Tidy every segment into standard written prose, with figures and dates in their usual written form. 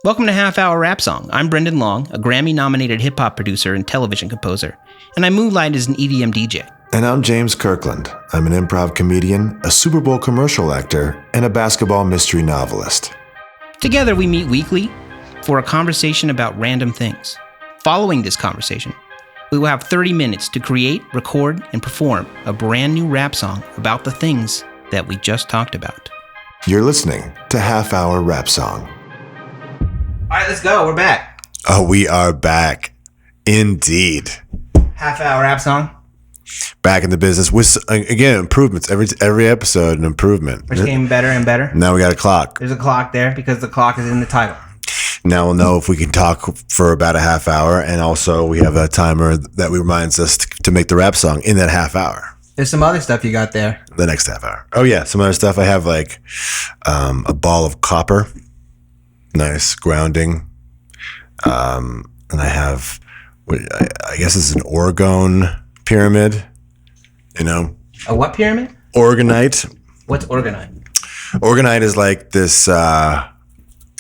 Welcome to Half Hour Rap Song. I'm Brendan Long, a Grammy-nominated hip-hop producer and television composer, and I moonlight as an EDM DJ. And I'm James Kirkland. I'm an improv comedian, a Super Bowl commercial actor, and a basketball mystery novelist. Together, we meet weekly for a conversation about random things. Following this conversation, we will have 30 minutes to create, record, and perform a brand new rap song about the things that we just talked about. You're listening to Half Hour Rap Song. All right, let's go. We're back. Oh, we are back. Indeed. Half Hour Rap Song. Back in the business with, again, improvements. Every episode, an improvement. We're getting better and better. Now we got a clock. There's a clock there because the clock is in the title. Now we'll know if we can talk for about a half hour, and also we have a timer that reminds us to make the rap song in that half hour. There's some other stuff you got there. The next half hour. Oh yeah, some other stuff. I have like a ball of copper, nice grounding, and I have, I guess it's an orgone pyramid. You know, a what pyramid? Organite. What's Organite? Organite is like this.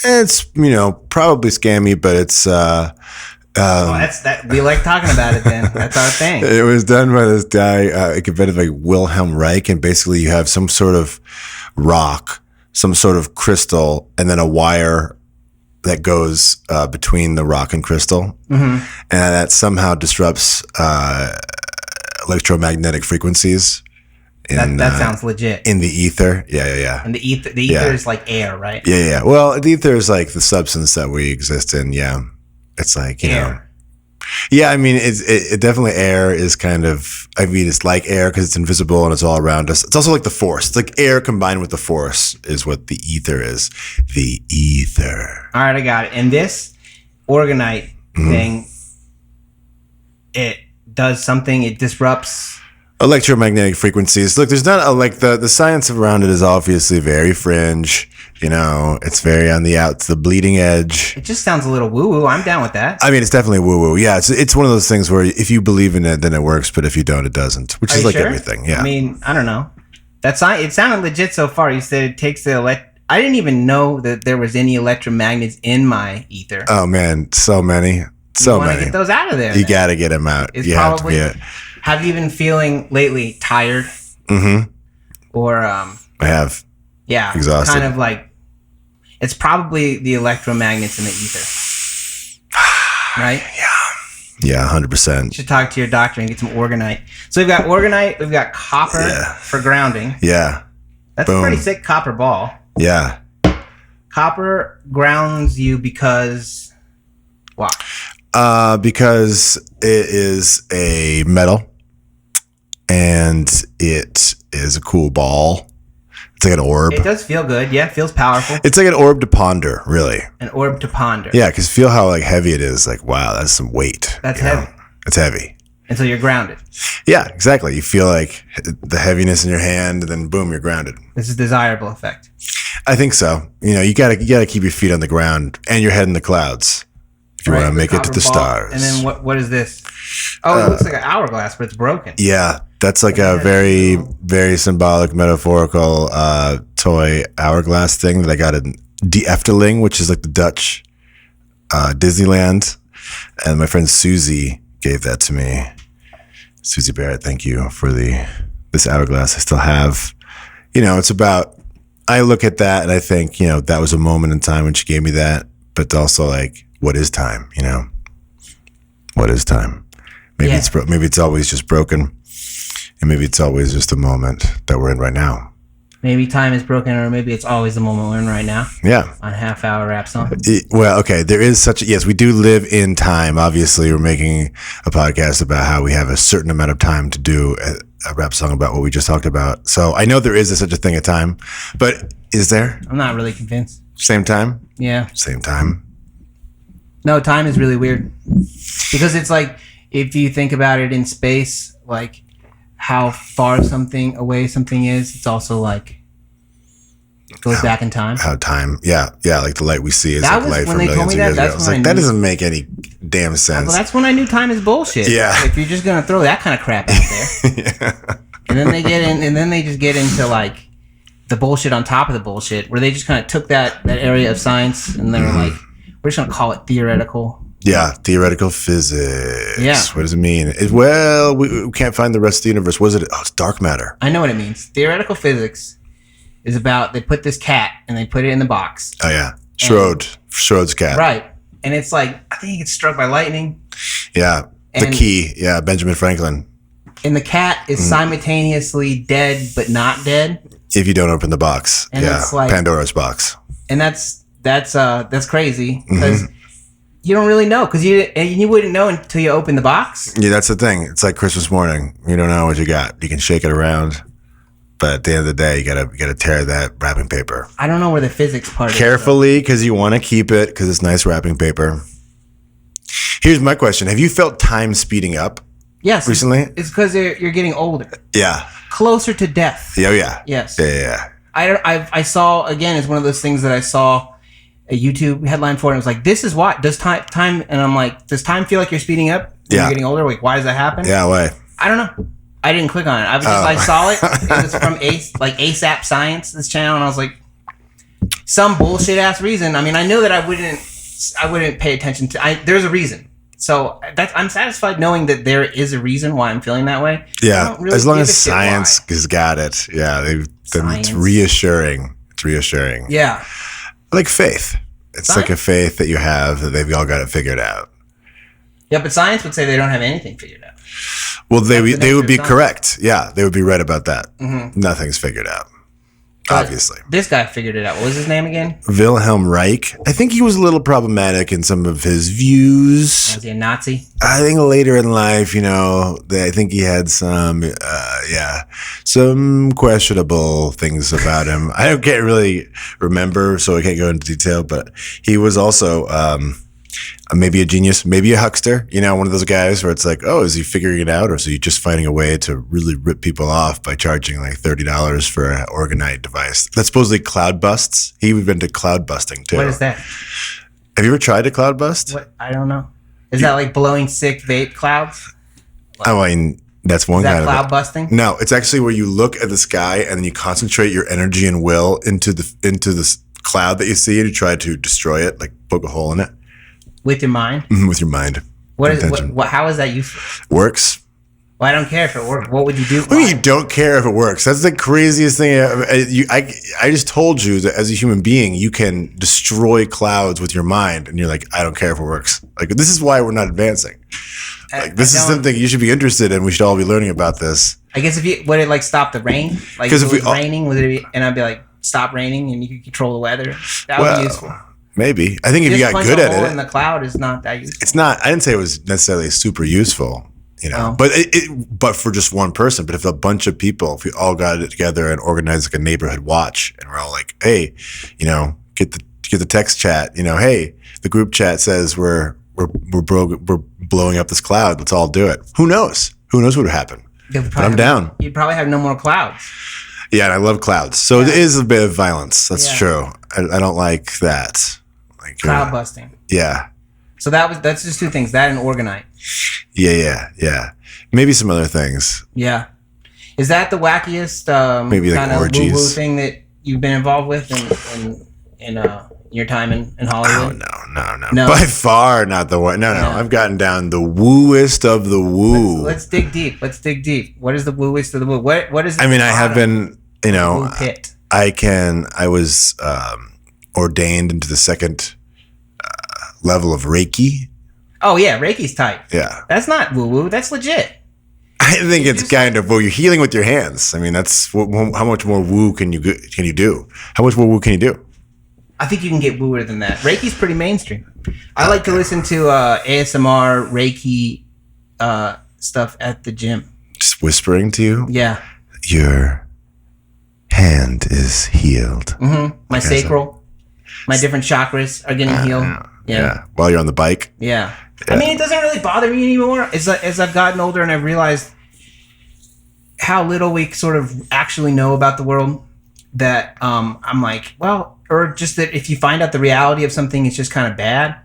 It's, probably scammy, but it's... that's that. We like talking about it then. That's our thing. It was done by this guy, invented by Wilhelm Reich, and basically you have some sort of rock, some sort of crystal, and then a wire that goes between the rock and crystal. Mm-hmm. And that somehow disrupts electromagnetic frequencies. That sounds legit. In the ether. Yeah. And the ether is like air, right? Yeah. Well, the ether is like the substance that we exist in. Yeah. It's like, air. Yeah, I mean, it definitely air is kind of, it's like air because it's invisible and it's all around us. It's also like the force. It's like air combined with the force is what the ether is. The ether. All right, I got it. And this Organite thing, it does something, it disrupts... electromagnetic frequencies. Look, there's not the science around it is obviously very fringe. It's very on the bleeding edge. It just sounds a little woo-woo. I'm down with that. I mean, it's definitely woo-woo. Yeah, it's one of those things where if you believe in it, then it works. But if you don't, it doesn't. Which is like everything. Yeah. I mean, I don't know. It sounded legit so far. You said it takes I didn't even know that there was any electromagnets in my ether. Oh man, so many. So many. Get those out of there. You got to get them out. Have you been feeling lately tired? Mm-hmm. Or I have. Yeah. Exhausted. Kind of like it's probably the electromagnets in the ether. Right? Yeah, 100%. You should talk to your doctor and get some Organite. So we've got Organite, we've got copper for grounding. Yeah. That's a pretty sick copper ball. Yeah. Copper grounds you because why? Because it is a metal and it is a cool ball. It's like an orb. It does feel good. Yeah, it feels powerful. It's like an orb to ponder, really. An orb to ponder. Yeah, because feel how heavy it is. Like, wow, that's some weight. That's heavy. It's heavy. And so you're grounded. Yeah, exactly. You feel like the heaviness in your hand, and then boom, you're grounded. This is a desirable effect. I think so. You gotta keep your feet on the ground and your head in the clouds. If you want to make it to the stars. And then what is this? Oh, it looks like an hourglass, but it's broken. Yeah, that's like a very, very symbolic, metaphorical toy hourglass thing that I got in De Efteling, which is like the Dutch Disneyland. And my friend Susie gave that to me. Susie Barrett, thank you for this hourglass I still have. It's about, I look at that and I think, that was a moment in time when she gave me that, but also like, what is time? What is time? Maybe it's always just broken, and maybe it's always just a moment that we're in right now. Maybe time is broken, or maybe it's always the moment we're in right now. Yeah. On Half Hour Rap Song. Well, okay, there is yes, we do live in time. Obviously, we're making a podcast about how we have a certain amount of time to do a rap song about what we just talked about. So I know there is such a thing at time, but is there? I'm not really convinced. Same time? Yeah. Same time. No, time is really weird because it's like if you think about it in space, like how far away something is, it's also like it goes back in time. How time, yeah, like the light we see is like light from millions of years ago. I was like, that doesn't make any damn sense. Well, that's when I knew time is bullshit. Yeah, if you're just gonna throw that kind of crap out there, yeah. And then they just get into like the bullshit on top of the bullshit, where they just kind of took that area of science and they were like, we're just gonna call it theoretical. Yeah, theoretical physics. Yeah. What does it mean? Well, we can't find the rest of the universe. What is it? Oh, it's dark matter. I know what it means. Theoretical physics is about, they put this cat and they put it in the box. Oh, yeah. Schrod's cat. Right. And it's like, I think he gets struck by lightning. Yeah. The key. Yeah, Benjamin Franklin. And the cat is simultaneously dead but not dead. If you don't open the box. And yeah. it's like, Pandora's box. And that's crazy because you don't really know, because you wouldn't know until you open the box. Yeah, that's the thing. It's like Christmas morning. You don't know what you got. You can shake it around, but at the end of the day, you gotta tear that wrapping paper. I don't know where the physics part is. Carefully, because you want to keep it, because it's nice wrapping paper. Here's my question: have you felt time speeding up? Yes. Recently, it's because you're getting older. Yeah. Closer to death. Oh yeah. Yes. Yeah. I saw, again, it's one of those things that I saw a YouTube headline for, and it was like, this is why does time, and I'm like, does time feel like you're speeding up when you're getting older? Like, why does that happen? Yeah, why? I don't know. I didn't click on it. I saw it. It was from ASAP Science, this channel, and I was like, some bullshit ass reason. I mean, I knew that I wouldn't pay attention to. There's a reason. So I'm satisfied knowing that there is a reason why I'm feeling that way. Yeah, really, as long as science has got it. Yeah, it's reassuring. It's reassuring. Yeah. Like faith. It's like a faith that you have that they've all got it figured out. Yeah, but science would say they don't have anything figured out. Well, they would be correct. Yeah, they would be right about that. Nothing's figured out. Obviously. This guy figured it out. What was his name again? Wilhelm Reich. I think he was a little problematic in some of his views. Was he a Nazi? I think later in life, I think he had some questionable things about him. I can't really remember, so I can't go into detail, but he was also maybe a genius, maybe a huckster, one of those guys where it's like, oh, is he figuring it out, or is he just finding a way to really rip people off by charging like $30 for an Organite device? That's supposedly cloud busts. He was into cloud busting too. What is that? Have you ever tried a cloud bust? What? I don't know. Is that like blowing sick vape clouds? I mean, that's one kind of cloud busting. No, it's actually where you look at the sky and then you concentrate your energy and will into the cloud that you see, and you try to destroy it, like poke a hole in it. With your mind? With your mind. How is that useful? Works. Well, I don't care if it works. What would you do? Well, you don't care if it works. That's the craziest thing. I just told you that as a human being, you can destroy clouds with your mind, and you're like, I don't care if it works. Like, this is why we're not advancing. Like, this is something you should be interested in. We should all be learning about this. I guess would it like stop the rain? Like, if it was raining, and I'd be like, stop raining, and you could control the weather. That would be useful. Maybe. I think if you got good at it. In the cloud is not that useful. It's not. I didn't say it was necessarily super useful, but for just one person. But if a bunch of people, if we all got it together and organized like a neighborhood watch, and we're all like, hey, get the text chat, hey, the group chat says we're blowing up this cloud. Let's all do it. Who knows? Who knows what would happen? But I'm down. You'd probably have no more clouds. Yeah, and I love clouds. So it is a bit of violence. That's true. I don't like that. Like cloud busting. Yeah. So that's just two things, that and Organite. Yeah. Maybe some other things. Yeah. Is that the wackiest maybe like kind of orgies woo-woo thing that you've been involved with in your time in Hollywood? Oh, no. By far not the one. No. I've gotten down the wooest of the woo. Let's dig deep. What is the wooest of the woo? What is? I mean, I have been. Woo pit. I was ordained into the second level of Reiki. Oh yeah, Reiki's tight. Yeah. That's not woo-woo. That's legit. I think it's kind of, you're healing with your hands. I mean, that's how much more woo can you do? How much more woo can you do? I think you can get wooer than that. Reiki's pretty mainstream. I like to listen to ASMR Reiki stuff at the gym. Just whispering to you? Yeah. Your hand is healed. Mm-hmm. My sacral, my different chakras are getting healed. Yeah. While you're on the bike? Yeah. I mean, it doesn't really bother me anymore. As I've gotten older and I've realized how little we sort of actually know about the world, that I'm like, well, or just that if you find out the reality of something, it's just kind of bad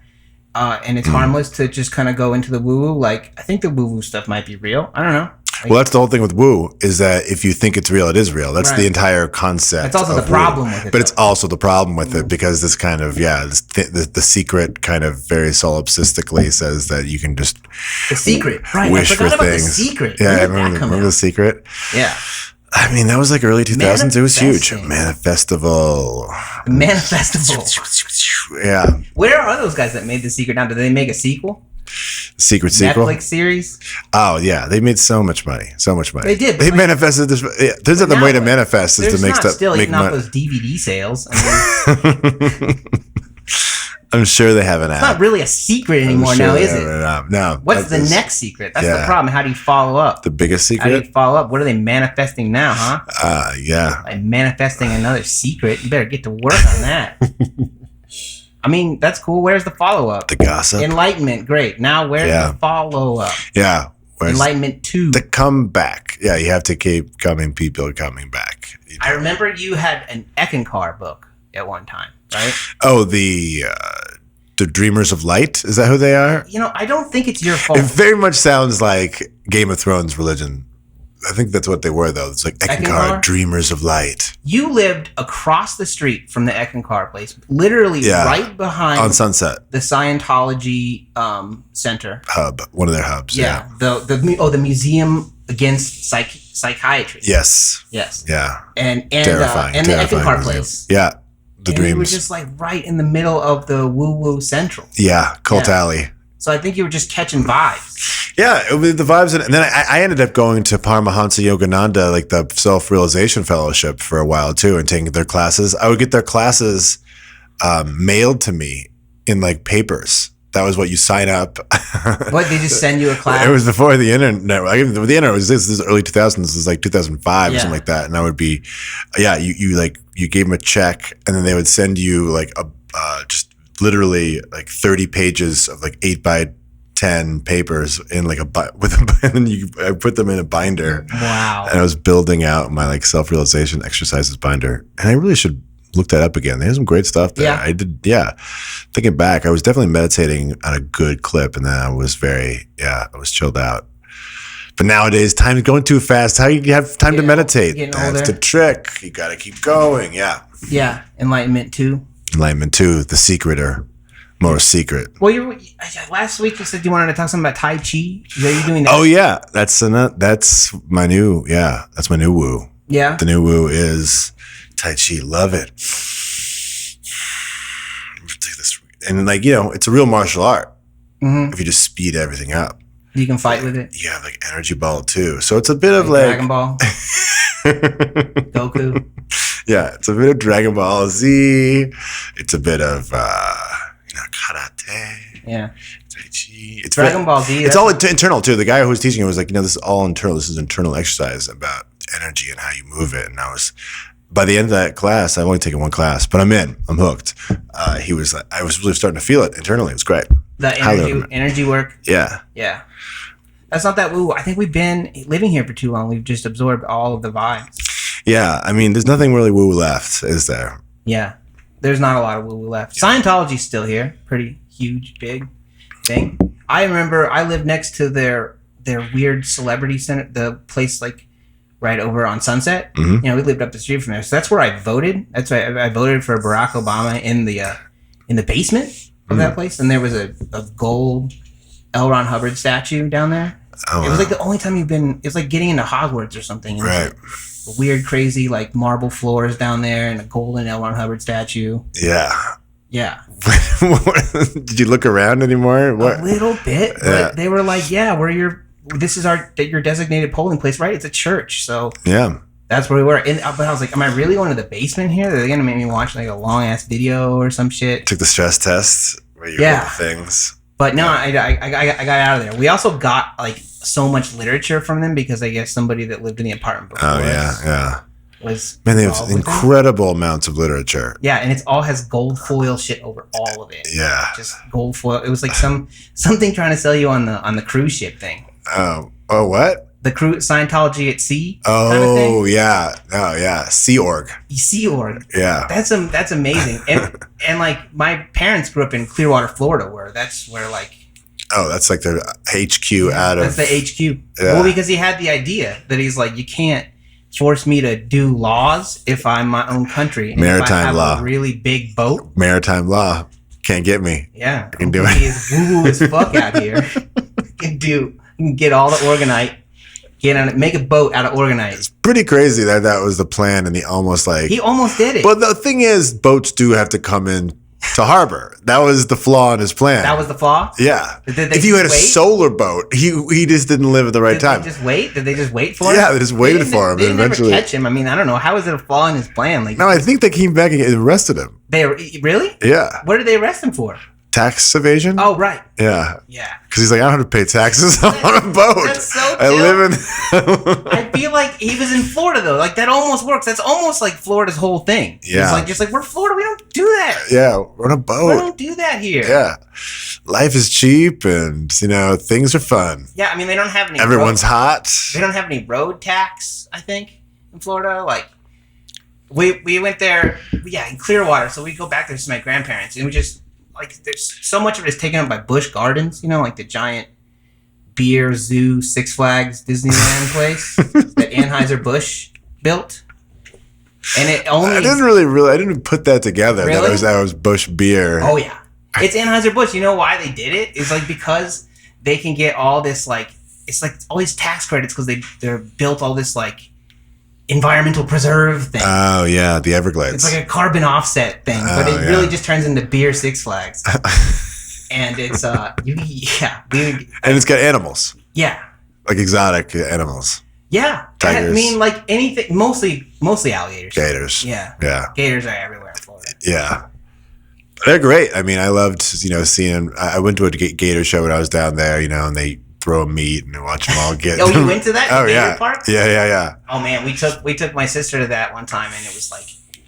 and it's harmless to just kind of go into the woo-woo. Like, I think the woo-woo stuff might be real. I don't know. Well, that's the whole thing with woo, is that if you think it's real, it is real. That's Right. the entire concept. That's also of the problem woo. with it, But it's though. also the problem with it because this kind of, the secret kind of very solipsistically says that you can just The Secret. Right. wish I forgot for about things. The Secret. Yeah, When I did that remember, come remember out? The Secret? Yeah. I mean, that was like early 2000s. It was huge. Manifesting. Manifestival. The Manifestival. Yeah. Where are those guys that made The Secret now? Did they make a sequel? Secret sequel. Netflix series? Oh, yeah. They made so much money. So much money. They did, but They like- manifested this. Yeah, turns out the now way to what? manifest is There's to make not stuff. still Make eating off money. those DVD sales. I mean, I'm sure they have an it's not app. really a secret I'm anymore sure now, they is have it? an app. No. What's the that's next secret? That's the yeah. problem. How do you follow up? The biggest How do you secret? follow up? What are they manifesting now, huh? Yeah. Like manifesting another secret. You better get to work on that. I mean, that's cool. Where's the follow up? The gossip. Enlightenment, great. Now where's Yeah. the follow up? Yeah. Where's Enlightenment 2. the comeback? Yeah, you have to keep coming. People are coming back. I remember you had an Eckankar book at one time, right? Oh, the Dreamers of Light. Is that who they are? You know, I don't think it's your fault. It very much sounds like Game of Thrones religion. I think that's what they were, though. It's like Eckankar, Eckankar? Dreamers of Light. You lived across the street from the Eckankar place, literally Yeah. right behind On Sunset the Scientology center. Hub, one of their hubs. Yeah. The Museum Against Psychiatry. Yes. Yes. Yeah. And Terrifying. and the terrifying Eckankar museum. place. Yeah. The And dreams. you were just like right in the middle of the Woowoo Central. Yeah. Cult Yeah. Alley. So I think you were just catching vibes. Yeah, it was the vibes, and then I ended up going to Paramahansa Yogananda, like the self-realization fellowship, for a while too, and taking their classes. I would get their classes mailed to me in like papers. That was what you sign up. What, they just send you a class? It was before the internet. The internet was this is early 2000s. This was like 2005 or Yeah. something like that. And I would be, you gave them a check, and then they would send you like a just literally like 30 pages of like 8x10 papers in like and then I put them in a binder. Wow. And I was building out my like self-realization exercises binder, and I really should look that up again. There's some great stuff there. Yeah. I did. Yeah. Thinking back, I was definitely meditating on a good clip, and then I was I was chilled out. But nowadays, time's going too fast. How do you have time to meditate? getting That's older. the trick. You got to keep going. Yeah. Yeah. Enlightenment 2. Enlightenment 2, the secret or more secret. Well, last week you said you wanted to talk something about Tai Chi. Are you doing that? Oh yeah, that's my new that's my new woo. Yeah. The new woo is Tai Chi. Love it. And like, it's a real martial art. Mm-hmm. If you just speed everything up. You can fight with it. You have like energy ball too. So it's a bit of Dragon Ball. Goku. Yeah, it's a bit of Dragon Ball Z. It's a bit of karate. Yeah. Tai Chi. It's Dragon Ball Z. It's all internal too. The guy who was teaching it was like, this is all internal. This is internal exercise about energy and how you move it. And by the end of that class, I've only taken one class, but I'm hooked. I was really starting to feel it internally. It was great. The energy work. Yeah. Yeah. That's not that woo. I think we've been living here for too long. We've just absorbed all of the vibes. Yeah. I mean, there's nothing really woo left, is there? Yeah. There's not a lot of woo left. Scientology's still here. Pretty huge, big thing. I remember I lived next to their weird celebrity center, the place like right over on Sunset. Mm-hmm. We lived up the street from there. So that's where I voted. That's why I voted for Barack Obama in the basement of that place. And there was a gold L. Ron Hubbard statue down there. Oh, It was like the only time it was like getting into Hogwarts or something. And right. Weird, crazy, like marble floors down there and a golden L. Ron Hubbard statue. Yeah. Yeah. Did you look around anymore? What? A little bit. Yeah. But they were like, yeah, your designated polling place, right? It's a church. So Yeah. that's where we were. But I was like, am I really going to the basement here? They're going to make me watch like a long ass video or some shit. Took the stress test where you Yeah. read the things. But no, I got out of there. We also got like so much literature from them because I guess somebody that lived in the apartment before Oh yeah, us yeah. was Man, they have involved with them. incredible amounts of literature. Yeah, and it all has gold foil shit over all of it. Yeah. Just gold foil. It was like something trying to sell you on the cruise ship thing. Oh what? The Scientology at sea. Oh kind of thing. yeah. Oh yeah. Sea Org. Sea Org. Yeah. That's amazing. And like my parents grew up in Clearwater, Florida, where that's where like Oh, that's like their HQ out of... That's the HQ. Yeah. Well, because he had the idea that he's like, you can't force me to do laws if I'm my own country. And Maritime if I have law. a really big boat. Maritime law. Can't get me. Yeah. I can do it. He is woo-woo as fuck out here. You can get all the Organite. Make a boat out of Organite. It's pretty crazy that was the plan, and he almost did it. But the thing is, boats do have to come in to harbor. That was the flaw in his plan. That was the flaw? Yeah. Did if you had a solar boat, he just didn't live at the right time. Did they just wait? Did they just wait for him? Yeah, they just waited for him. They and eventually never catch him. I mean, I don't know. How is it a flaw in his plan? No, I think they came back and arrested him. Really? Yeah. What did they arrest him for? Tax evasion? Oh, right. Yeah. Yeah. Because he's like, I don't have to pay taxes on a boat. That's so chill. I live in... I feel like he was in Florida, though. Like, that almost works. That's almost like Florida's whole thing. Yeah. It's just like, we're Florida. We don't do that. Yeah, we're on a boat. We don't do that here. Yeah. Life is cheap and, things are fun. Yeah, I mean, they don't have any... Everyone's hot. They don't have any road tax, I think, in Florida. Like, we went there, in Clearwater. So we go back there to my grandparents, and we just... Like, there's so much of it is taken up by Busch Gardens, like the giant beer zoo, Six Flags, Disneyland place that Anheuser-Busch built. And it only... I didn't put that together. Really? That was Busch beer. Oh, yeah. It's Anheuser-Busch. You know why they did it? It's like because they can get all this, like... It's like all these tax credits because they're built all this, like... environmental preserve thing. Oh yeah, the Everglades. It's like a carbon offset thing, but it really just turns into beer Six Flags. And it's and it's got animals. Yeah. Like exotic animals. Yeah. Tigers. I mean, like anything, mostly alligators. Gators. Yeah. Yeah. Gators are everywhere in Florida. Yeah. They're great. I mean, I loved, seeing. I went to a gator show when I was down there, and they throw meat and watch them all get. Oh, you went to that? Gator Park? Yeah. Oh man, we took my sister to that one time, and it was like,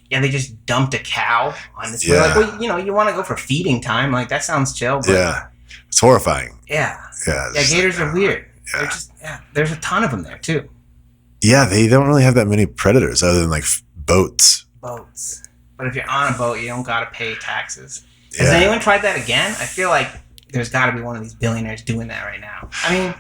they just dumped a cow on this. Yeah. We're like, well, you want to go for feeding time? Like that sounds chill. But yeah, it's horrifying. Yeah. Yeah. Gators are weird. Yeah. They're just there's a ton of them there too. Yeah, they don't really have that many predators other than like boats. Boats, but if you're on a boat, you don't gotta pay taxes. Has anyone tried that again? I feel like there's got to be one of these billionaires doing that right now. I mean,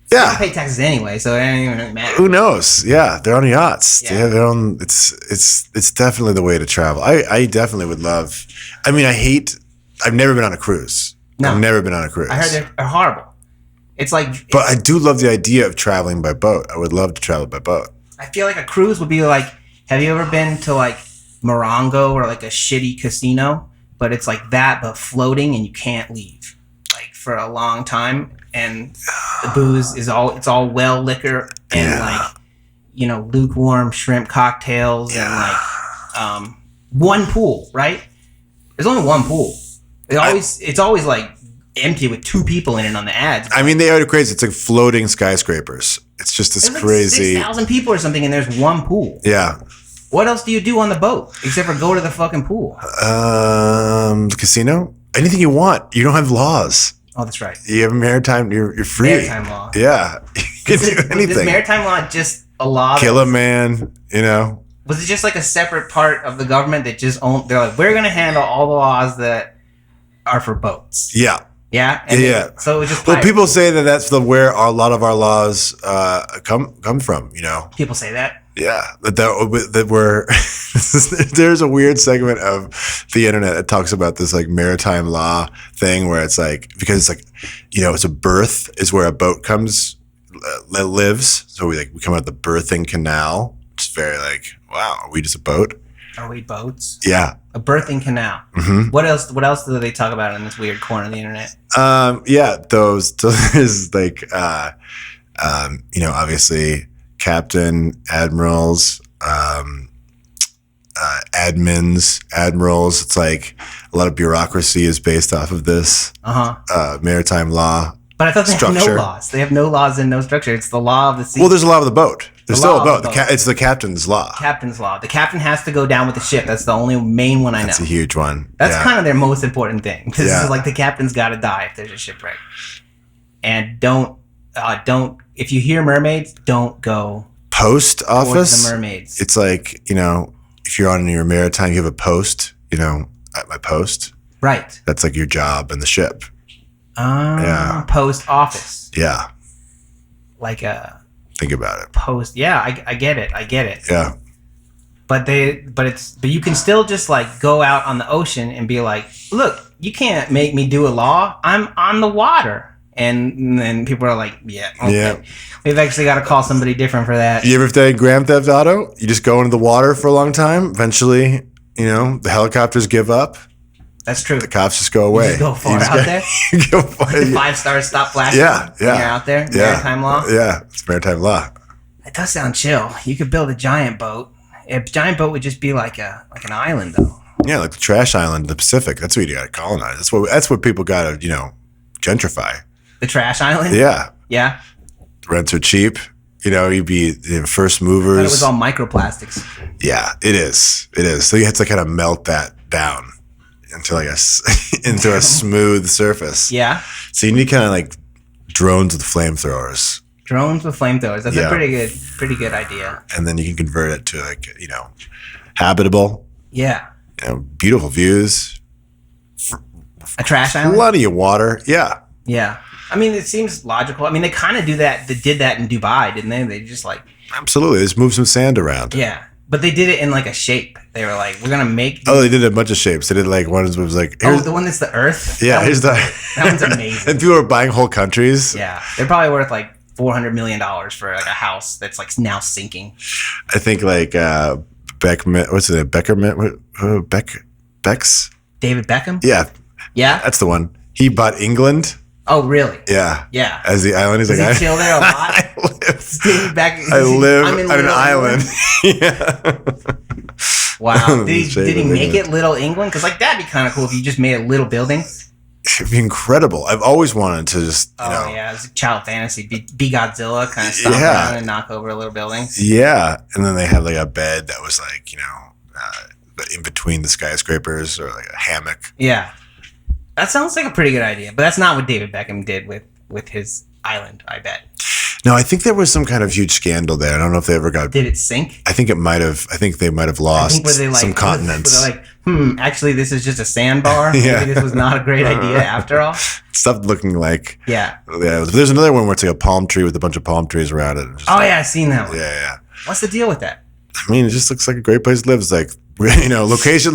they don't pay taxes anyway, so it doesn't even really matter. Who knows? Yeah, they're on yachts. Yeah. They have their own. It's definitely the way to travel. I definitely would love. I mean, I've never been on a cruise. No. I've never been on a cruise. I heard they're horrible. It's like. But I do love the idea of traveling by boat. I would love to travel by boat. I feel like a cruise would be like. Have you ever been to like Morongo or like a shitty casino? But it's like that, but floating, and you can't leave like for a long time. And the booze is all well liquor and lukewarm shrimp cocktails and like one pool, right? There's only one pool. It's always like empty with two people in it on the ads. I mean, they are crazy. It's like floating skyscrapers. It's just this crazy. 6,000 people or something, and there's one pool. Yeah. What else do you do on the boat except for go to the fucking pool? The casino. Anything you want. You don't have laws. Oh, that's right. You have maritime. You're free. Maritime law. Yeah, you can do anything. Is maritime law just a law? Kill a man. Was it just like a separate part of the government that just owned? They're like, we're gonna handle all the laws that are for boats. Yeah. Yeah. So it was just. Well, people say that's where a lot of our laws come from. People say that. Yeah, that we're there's a weird segment of the internet that talks about this like maritime law thing where it's like because it's like it's a berth is where a boat lives, so we come out the berthing canal, which is very like wow, are we just a boat? Are we boats? Yeah, a berthing canal. Mm-hmm. What else do they talk about in this weird corner of the internet? Those is like obviously. Captain, admirals, admins, admirals. It's like a lot of bureaucracy is based off of this maritime law. But I thought they structure. have no laws. They have no laws and no structure. It's the law of the sea. Well, there's a law of the boat. There's still a boat. It's the captain's law. Captain's law. The captain has to go down with the ship. That's the only main one I know. That's a huge one. That's kind of their most important thing. Because it's like the captain's got to die if there's a shipwreck. And don't. If you hear mermaids, don't go. Post office. The mermaids. It's like if you're on your maritime, you have a post. At my post. Right. That's like your job in the ship. Yeah. Post office. Yeah. Like a Think about it. post. Yeah, I get it. I get it. Yeah. But you can still just like go out on the ocean and be like, look, you can't make me do a law. I'm on the water. And then people are like, yeah, okay. Yeah. We've actually got to call somebody different for that. You ever played Grand Theft Auto? You just go into the water for a long time. Eventually, the helicopters give up. That's true. The cops just go away. You just go far out there. Go far. The 5 stars stop flashing. Yeah. When you're out there. Yeah. Maritime law. Yeah. It's maritime law. It does sound chill. You could build a giant boat. A giant boat would just be like an island, though. Yeah, like the trash island in the Pacific. That's what you got to colonize. That's what people got to, gentrify. The trash island? Yeah. Yeah. Rents are cheap. You'd be first I movers. thought it was all microplastics. Yeah, it is. It is. So you have to kind of melt that down into into a smooth surface. Yeah. So you need kind of like drones with flamethrowers. Drones with flamethrowers. That's a pretty good idea. And then you can convert it to habitable. Yeah. Beautiful views. A trash island? Plenty of water. Yeah. Yeah. I mean, it seems logical. I mean, they kind of do that. They did that in Dubai, didn't they? They just like... Absolutely. They just move some sand around. Yeah. But they did it in like a shape. They were like, we're going to make... Oh, they did a bunch of shapes. They did like one was like... the one that's the Earth? Yeah, that one's amazing. And people are buying whole countries. Yeah. They're probably worth like $400 million for like a house that's like now sinking. I think like Beckman... What's it? Beckerman? Becks? David Beckham? Yeah. Yeah? That's the one. He bought England. Oh, really? Yeah. Yeah. As the island. He's Does like, he chill there a lot? I live on an island. Yeah. Wow. Did he make it Little England? Because like that'd be kind of cool if you just made a little building. It'd be incredible. I've always wanted to just, yeah, it's a child fantasy. Be Godzilla, kind of stomp around and knock over little buildings. Yeah. And then they had like a bed that was like, in between the skyscrapers or like a hammock. Yeah. That sounds like a pretty good idea, but that's not what David Beckham did with his island, I bet. No, I think there was some kind of huge scandal there. I don't know if they ever got... Did it sink? I think it might have. I think they might have lost some continents. Were they like, actually, this is just a sandbar. Yeah. Maybe this was not a great idea after all. Stuff looking like... Yeah. There's another one where it's like a palm tree with a bunch of palm trees around it. Yeah, I've seen that one. Yeah. What's the deal with that? I mean, it just looks like a great place to live. It's like, location.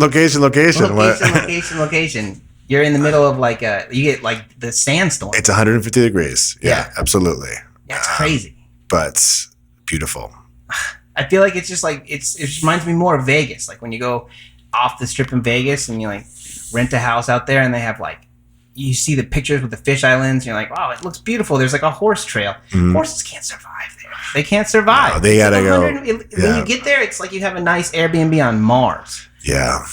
Location. You're in the middle of like you get like the sandstorm. It's 150 degrees. Yeah. Absolutely. Yeah, it's crazy. But beautiful. I feel like it's just like it reminds me more of Vegas. Like when you go off the strip in Vegas and you like rent a house out there and they have like you see the pictures with the fish islands and you're like, wow, it looks beautiful. There's like a horse trail. Mm-hmm. Horses can't survive there. They can't survive. No, they gotta go. When you get there, it's like you have a nice Airbnb on Mars. Yeah.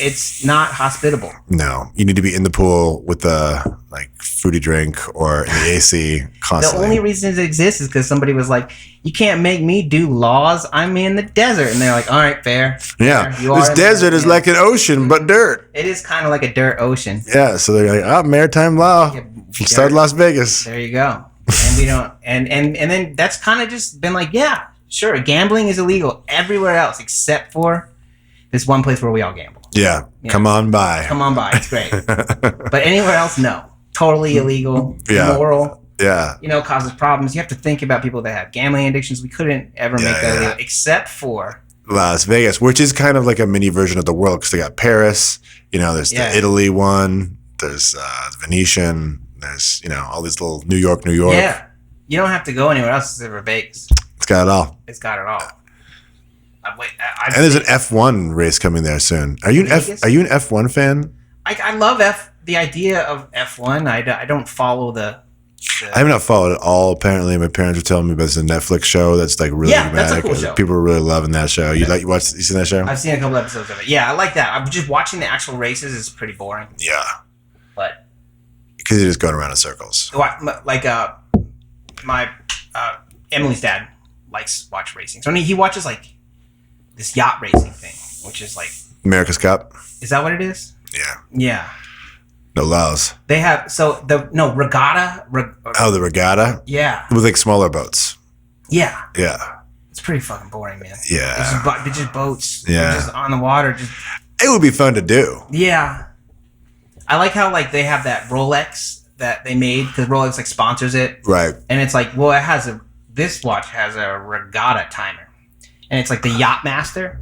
It's not hospitable. No, you need to be in the pool with the like fruity drink or in the AC constantly. The only reason it exists is because somebody was like, "You can't make me do laws. I'm in the desert," and they're like, "All right, fair." Yeah, this desert is like an ocean but dirt. It is kind of like a dirt ocean. Yeah, so they're like, maritime law. Start Las Vegas. There you go. And we don't, and then that's kind of just been like, yeah, sure, gambling is illegal everywhere else except for this one place where we all gamble. Yeah, come on by. Come on by. It's great. But anywhere else, no. Totally illegal, immoral. Yeah. Causes problems. You have to think about people that have gambling addictions. We couldn't ever make that illegal except for Las Vegas, which is kind of like a mini version of the world because they got Paris. There's the Italy one. There's Venetian. There's, all these little New York. Yeah. You don't have to go anywhere else except for Vegas. It's got it all. It's got it all. And there's an F1 race coming there soon. Are you an F1 fan? I love the idea of F1. I don't follow the I have not followed it all. Apparently, my parents were telling me about this Netflix show that's like really dramatic. That's a cool show. People are really loving that show. You seen that show? I've seen a couple episodes of it. Yeah, I like that. I'm just watching the actual races is pretty boring. Yeah, but because you're just going around in circles. Like my Emily's dad likes watch racing. So he watches like this yacht racing thing, which is like America's Cup. Is that what it is? Yeah. Yeah. No Laos. They have regatta. The regatta. Yeah. With like smaller boats. Yeah. Yeah. It's pretty fucking boring, man. Yeah. It's just boats. Yeah. They're just on the water. It would be fun to do. Yeah. I like how like they have that Rolex that they made because Rolex like sponsors it. Right. And it's like, well, this watch has a regatta timer, and it's like the Yacht Master,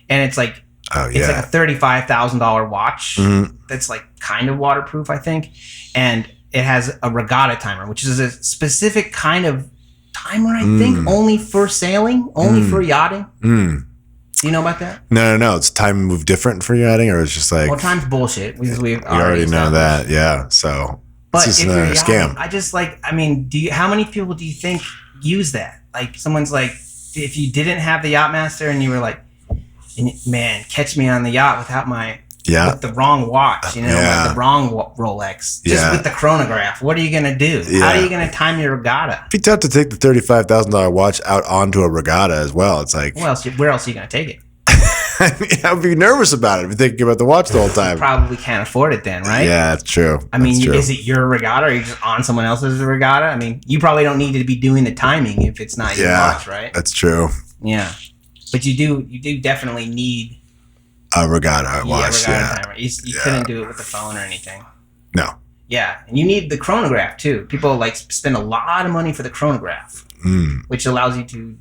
and it's like it's like a $35,000 watch that's like kind of waterproof, I think, and it has a regatta timer, which is a specific kind of timer, I think, only for sailing, only for yachting. Do you know about that? No. It's time move different for yachting, or it's just like... Well, time's bullshit. We already know that, yeah. So, but it's just if you're scam. I just like, I mean, how many people do you think use that? Like, someone's like, if you didn't have the Yacht Master and you were like, man, catch me on the yacht without with the wrong watch, like the wrong Rolex, just with the chronograph. What are you gonna do? Yeah. How are you gonna time your regatta? It'd be tough to take the $35,000 watch out onto a regatta as well. It's like, where else are you gonna take it? I mean, I'd be nervous about it if you're thinking about the watch the whole time. You probably can't afford it then, right? Yeah, that's true. I mean, is it your regatta, or are you just on someone else's regatta? I mean, you probably don't need to be doing the timing if it's not your watch, right? That's true. Yeah, but you do definitely need a regatta watch. Timer. You couldn't do it with the phone or anything. No. Yeah, and you need the chronograph too. People like spend a lot of money for the chronograph, which allows you to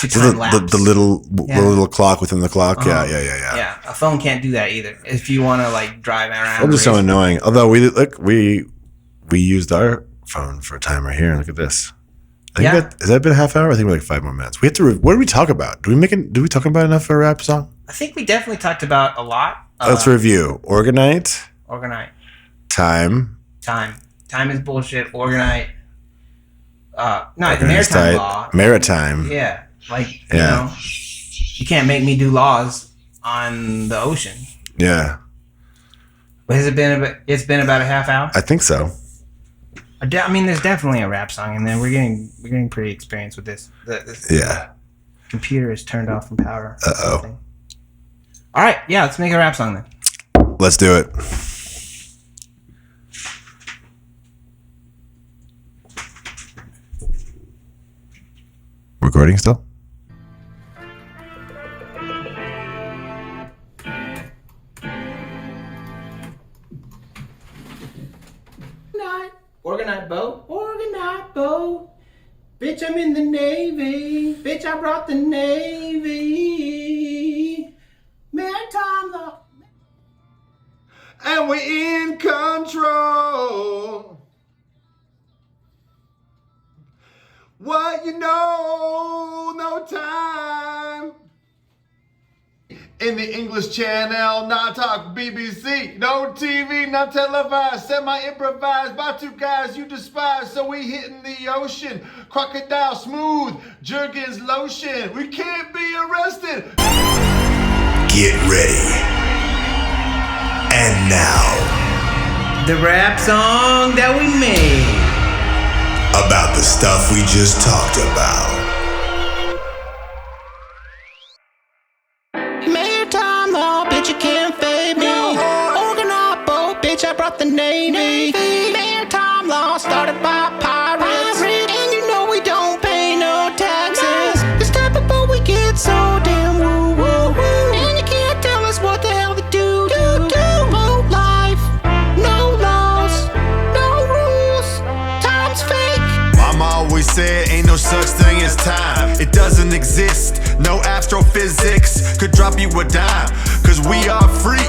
time lapse. The little clock within the clock. Yeah. Yeah, a phone can't do that either. If you want to like drive around. Phones are so annoying. Although we used our phone for a timer here. Look at this. I think has that been a half hour? I think we're like 5 more minutes. We have to. What did we talk about? Do we talk about enough for a rap song? I think we definitely talked about a lot. Let's review. Organite. Time is bullshit. Organite. Maritime Law. Maritime. Yeah. Like, you know, you can't make me do laws on the ocean. Yeah. But it's been about a half hour? I think so. I mean, there's definitely a rap song in there. We're getting pretty experienced with this. Yeah. Computer is turned off from power. Uh-oh. All right. Yeah, let's make a rap song then. Let's do it. Recording still? Organite boat. Bitch, I'm in the Navy. Bitch, I brought the Navy. Maritime Law. And we're in control. What you know, no time. In the English channel, not talk BBC. No TV, not televised. Semi-improvised by two guys you despise. So we hitting the ocean. Crocodile smooth, Jergens lotion. We can't be arrested. Get ready. And now, the rap song that we made about the stuff we just talked about. Maritime Law, bitch, you can't fade me. Organite boat, bitch, I brought the Navy. Maritime Law started by pirates. And you know we don't pay no taxes. This type of boat we get so damn woo-woo. And you can't tell us what the hell to do. Boat life, no laws, no rules. Time's fake. Mama always said ain't no such thing as time. It doesn't exist. No astrophysics could drop you a dime. Cause we are free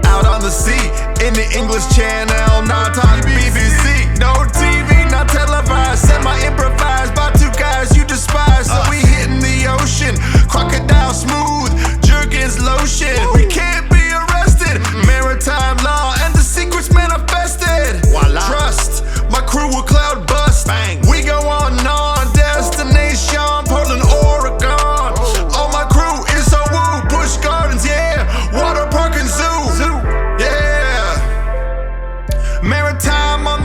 out on the sea. In the English channel, not talk BBC. No TV, not televised. Semi-improvised by two guys you despise. So we hitting the ocean. Crocodile smooth, Jergens lotion. We can't be arrested. Maritime law and the secrets manifested. Voila. Trust, my crew will cloud bust. Bang. We go on and on. Destination, Portland, Oregon. All my crew is so woo. Busch Gardens, yeah. Water Park and Zoo. Yeah. Maritime on